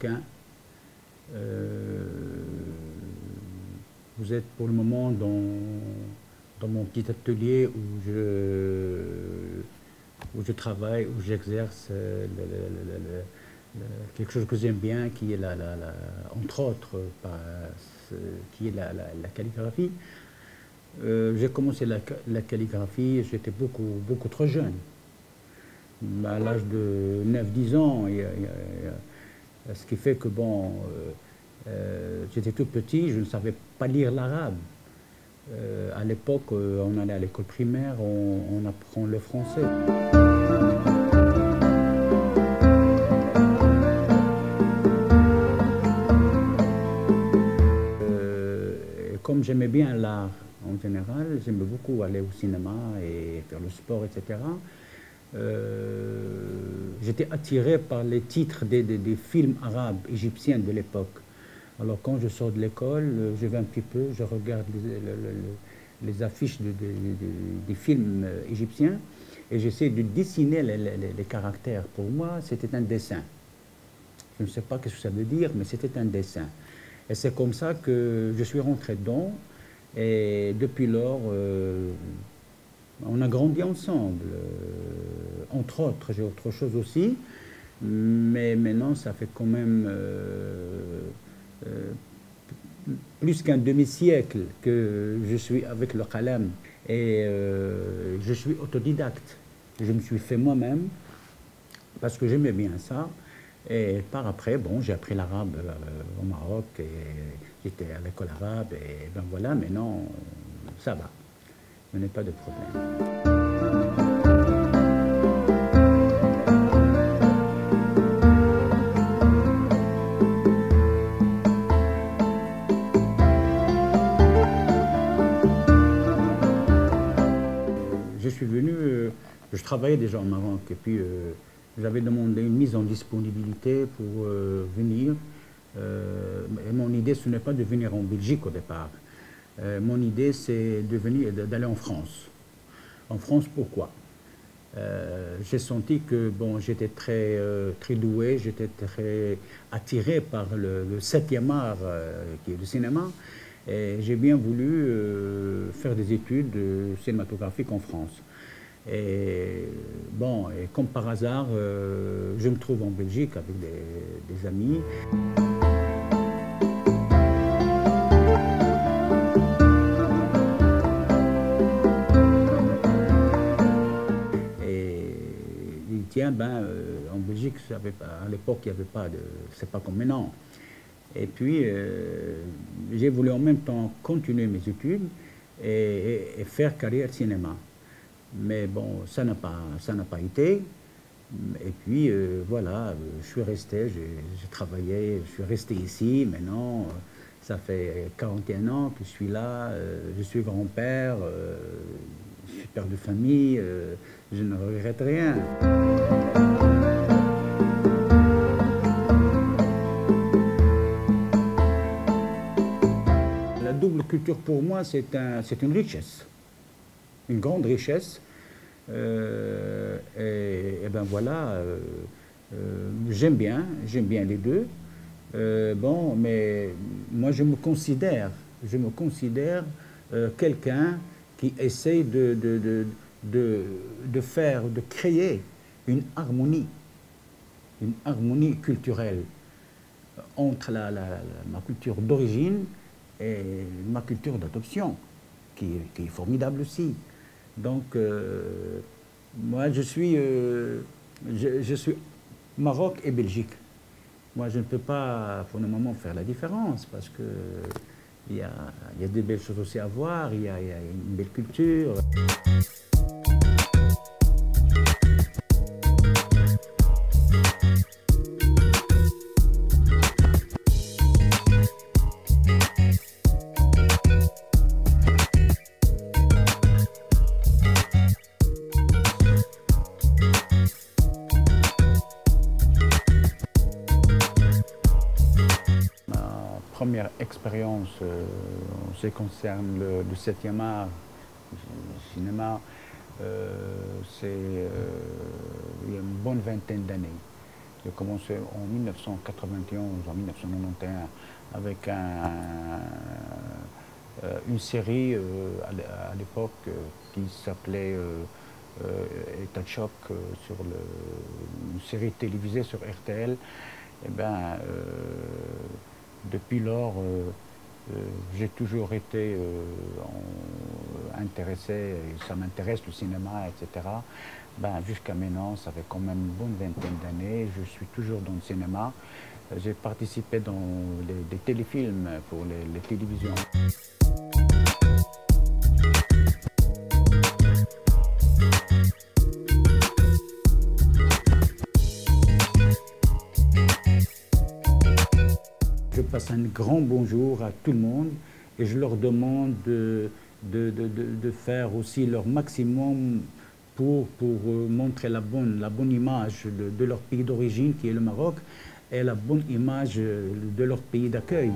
marocain. Euh, vous êtes pour le moment dans mon petit atelier où je travaille, où j'exerce quelque chose que j'aime bien, qui est entre autres, qui est la calligraphie. J'ai commencé la calligraphie, j'étais beaucoup trop jeune. À l'âge de 9-10 ans, ce qui fait que bon, j'étais tout petit, je ne savais pas lire l'arabe. À l'époque, on allait à l'école primaire, on apprend le français. Comme j'aimais bien l'art en général, j'aimais beaucoup aller au cinéma et faire le sport, etc. J'étais attiré par les titres des films arabes égyptiens de l'époque. Alors quand je sors de l'école, je vais un petit peu, je regarde les affiches des films égyptiens et j'essaie de dessiner les caractères. Pour moi, c'était un dessin. Je ne sais pas ce que ça veut dire, mais c'était un dessin. Et c'est comme ça que je suis rentré dedans. Et depuis lors, on a grandi ensemble. Entre autres, j'ai autre chose aussi. Mais maintenant, ça fait quand même plus qu'un demi-siècle que je suis avec le qalam. Et je suis autodidacte. Je me suis fait moi-même parce que j'aimais bien ça. Et par après, bon, j'ai appris l'arabe au Maroc et j'étais à l'école arabe et ben voilà, maintenant, ça va. Il n'y a pas de problème. Je suis venu, je travaillais déjà au Maroc et puis j'avais demandé une mise en disponibilité pour venir. Et mon idée, ce n'est pas de venir en Belgique au départ. Mon idée, c'est d'aller en France. En France, pourquoi? J'ai senti que bon, j'étais très doué, j'étais très attiré par le 7e art, qui est le cinéma. Et j'ai bien voulu faire des études cinématographiques en France. Et bon, et comme par hasard, je me trouve en Belgique avec des amis. Et il dit, tiens, ben, en Belgique, à l'époque, il n'y avait pas de... C'est pas comme maintenant. Et puis, j'ai voulu en même temps continuer mes études et faire carrière cinéma. Mais bon, ça n'a pas été. Et puis, voilà, je suis resté, j'ai travaillé, je suis resté ici. Maintenant, ça fait 41 ans que je suis là. Je suis grand-père, je suis père de famille. Je ne regrette rien. La double culture, pour moi, c'est une richesse. Une grande richesse. Et ben voilà, j'aime bien les deux. Bon, mais moi je me considère quelqu'un qui essaye de créer une harmonie culturelle entre ma culture d'origine et ma culture d'adoption, qui est formidable aussi. Donc, moi, je suis Maroc et Belgique. Moi, je ne peux pas, pour le moment, faire la différence parce que il y a des belles choses aussi à voir, il y a une belle culture. Première expérience en ce qui concerne le 7e art, le cinéma, c'est il y a une bonne vingtaine d'années. J'ai commencé en 1991, en 1991, avec une série à l'époque qui s'appelait État de choc, sur une série télévisée sur RTL. Et ben, depuis lors, j'ai toujours été intéressé, et ça m'intéresse le cinéma, etc. Ben, jusqu'à maintenant, ça fait quand même une bonne vingtaine d'années, je suis toujours dans le cinéma. J'ai participé dans des téléfilms pour les télévisions. Je passe un grand bonjour à tout le monde et je leur demande de faire aussi leur maximum pour montrer la bonne image de leur pays d'origine, qui est le Maroc, et la bonne image de leur pays d'accueil.